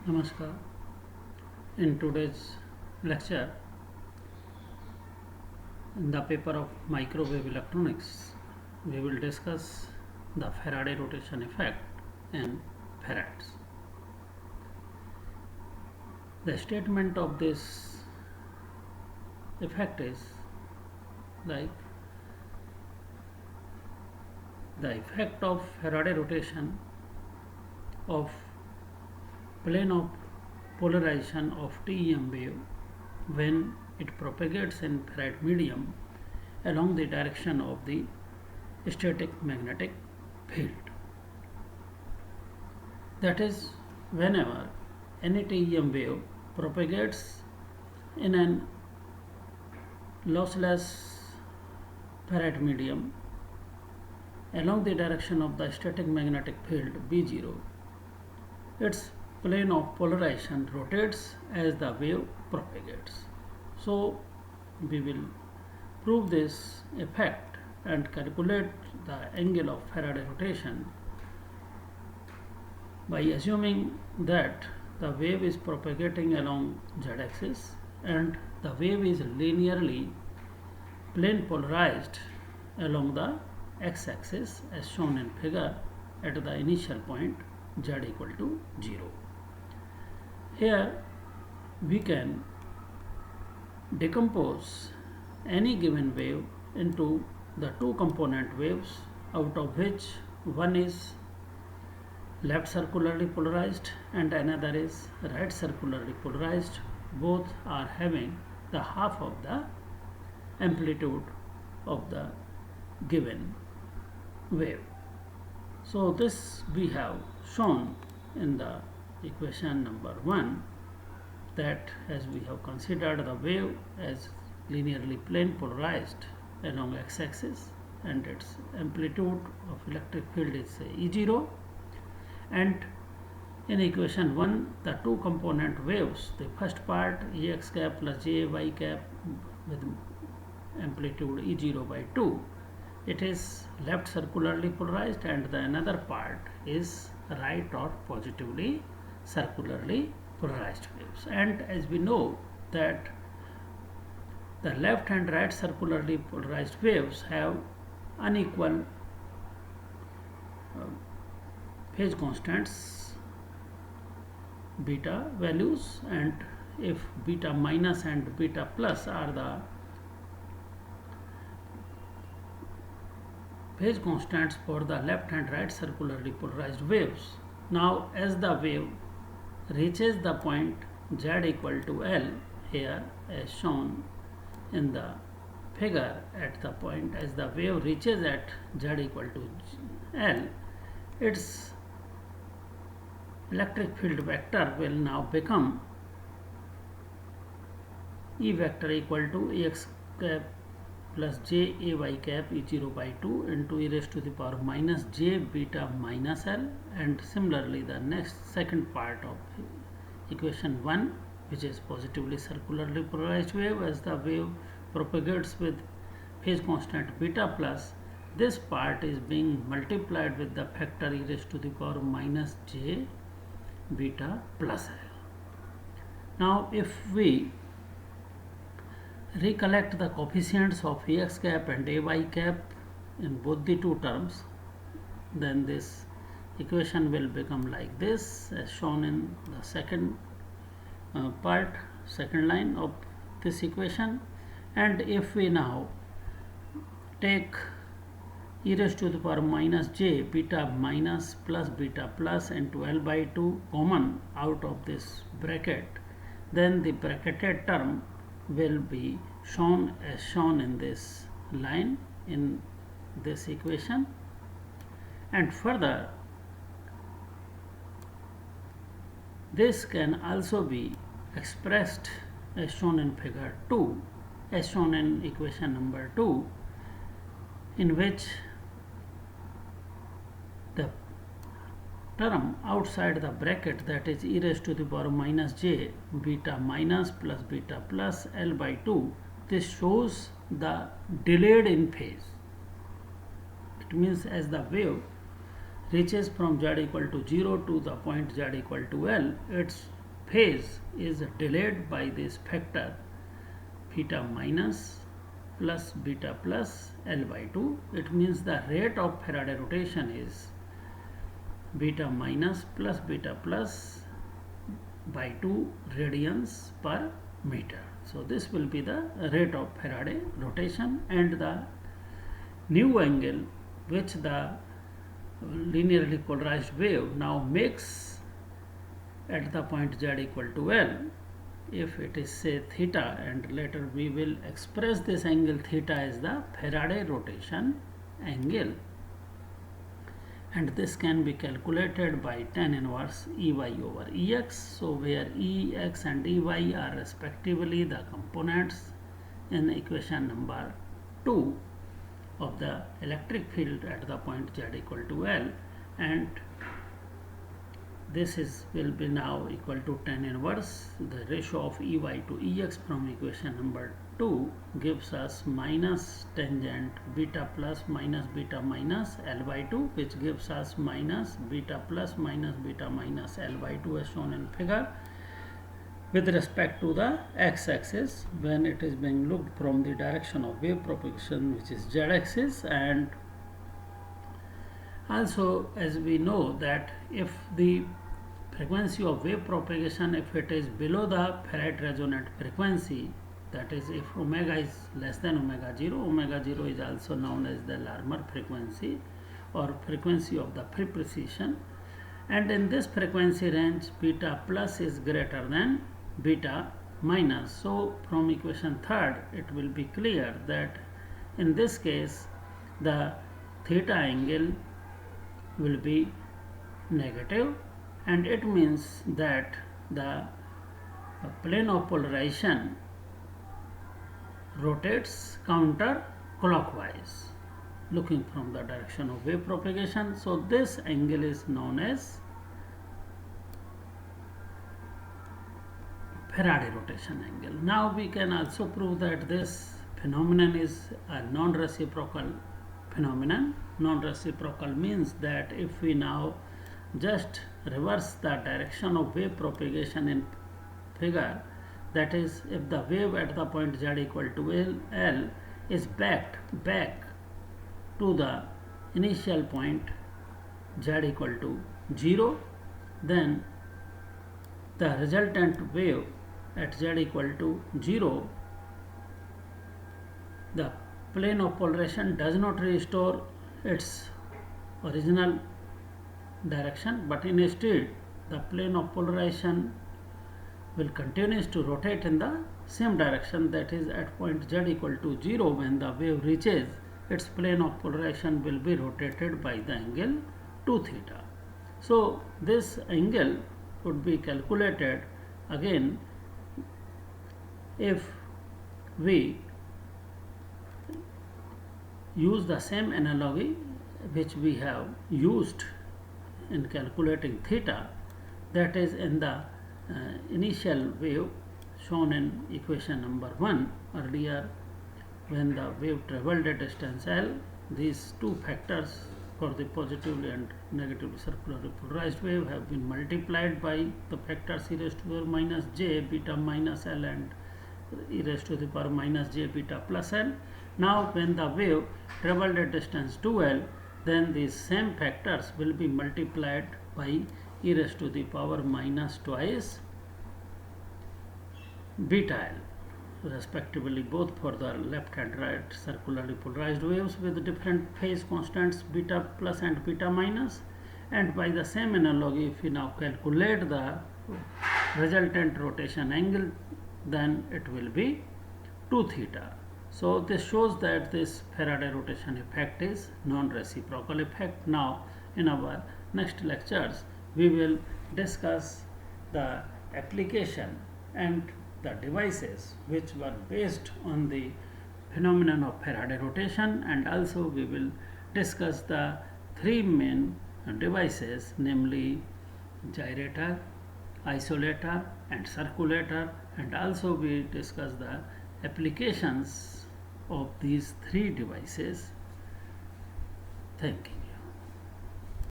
Namaskar. In today's lecture, in the paper of microwave electronics, we will discuss the Faraday rotation effect in ferrites. The statement of this effect is like the effect of Faraday rotation of plane of polarization of TEM wave when it propagates in ferrite medium along the direction of the static magnetic field. That is, whenever any TEM wave propagates in an lossless ferrite medium along the direction of the static magnetic field B0, its plane of polarization rotates as the wave propagates. So we will prove this effect and calculate the angle of Faraday rotation by assuming that the wave is propagating along z-axis and the wave is linearly plane polarized along the x-axis as shown in figure at the initial point z equal to 0. Here we can decompose any given wave into the two component waves, out of which one is left circularly polarized and another is right circularly polarized. Both are having the half of the amplitude of the given wave. So this we have shown in the equation number 1, that as we have considered the wave as linearly plane polarized along x-axis and its amplitude of electric field is E0, and in equation 1 the two component waves, the first part Ex cap plus Jy cap with amplitude E0 by 2, it is left circularly polarized, and the another part is right or positively circularly polarized waves. And as we know that the left and right circularly polarized waves have unequal phase constants beta values, and if beta minus and beta plus are the phase constants for the left and right circularly polarized waves, now as the wave reaches the point z equal to L, here as shown in the figure, at the point as the wave reaches at z equal to L, its electric field vector will now become E vector equal to Ex cap plus J Ay cap E0 by 2 into e raised to the power minus J beta minus L, and similarly the next second part of equation 1, which is positively circularly polarized wave, as the wave propagates with phase constant beta plus, this part is being multiplied with the factor e raised to the power minus J beta plus L. Now if we recollect the coefficients of Ex cap and Ay cap in both the two terms, then this equation will become like this as shown in the second second line of this equation. And if we now take e raised to the power minus j beta minus plus beta plus into L by 2 common out of this bracket, then the bracketed term will be shown as shown in this line in this equation. And further, this can also be expressed as shown in figure 2, as shown in equation number 2, in which the term outside the bracket, that is e raised to the power minus j beta minus plus beta plus L by 2, this shows the delayed in phase. It means as the wave reaches from z equal to 0 to the point z equal to L, its phase is delayed by this factor theta minus plus beta plus L by 2. It means the rate of Faraday rotation is beta minus plus beta plus by 2 radians per meter. So this will be the rate of Faraday rotation, and the new angle which the linearly polarized wave now makes at the point z equal to L, if it is say theta, and later we will express this angle theta as the Faraday rotation angle, and this can be calculated by tan inverse Ey over Ex. So where Ex and Ey are respectively the components in equation number 2 of the electric field at the point z equal to L, and this will be now equal to tan inverse the ratio of Ey to Ex from equation number 2 gives us minus tangent beta plus minus beta minus L by 2, which gives us minus beta plus minus beta minus L by 2 as shown in figure with respect to the x-axis when it is being looked from the direction of wave propagation, which is z-axis. And also, as we know that if the frequency of wave propagation, if it is below the Ferrite resonant frequency, that is if omega is less than omega 0 is also known as the Larmor frequency or frequency of the free precession, and in this frequency range beta plus is greater than beta minus. So from equation 3rd it will be clear that in this case the theta angle will be negative, and it means that the plane of polarization rotates counterclockwise looking from the direction of wave propagation. So this angle is known as Faraday rotation angle. Now we can also prove that this phenomenon is a non-reciprocal phenomenon. Non-reciprocal means that if we now just reverse the direction of wave propagation in figure, that is if the wave at the point z equal to L is back to the initial point z equal to 0, then the resultant wave at z equal to 0, the plane of polarization does not restore its original direction, but instead the plane of polarization will continues to rotate in the same direction, that is at point z equal to 0 when the wave reaches its plane of polarization will be rotated by the angle 2 theta. So this angle would be calculated again if we use the same analogy which we have used in calculating theta, that is in the initial wave shown in equation number 1 earlier. When the wave traveled a distance L, these two factors for the positively and negatively circularly polarized wave have been multiplied by the factors e raised to the power minus j beta minus L and e raised to the power minus j beta plus L. Now when the wave traveled a distance 2L, then these same factors will be multiplied by e raised to the power minus twice beta L, respectively, both for the left and right circularly polarized waves with different phase constants beta plus and beta minus. And by the same analogy, if we now calculate the resultant rotation angle, then it will be 2 theta. So this shows that this Faraday rotation effect is non-reciprocal effect. Now in our next lectures we will discuss the application and the devices which were based on the phenomenon of Faraday rotation, and also we will discuss the three main devices, namely gyrator, isolator and circulator, and also we discuss the applications of these three devices. Thank you.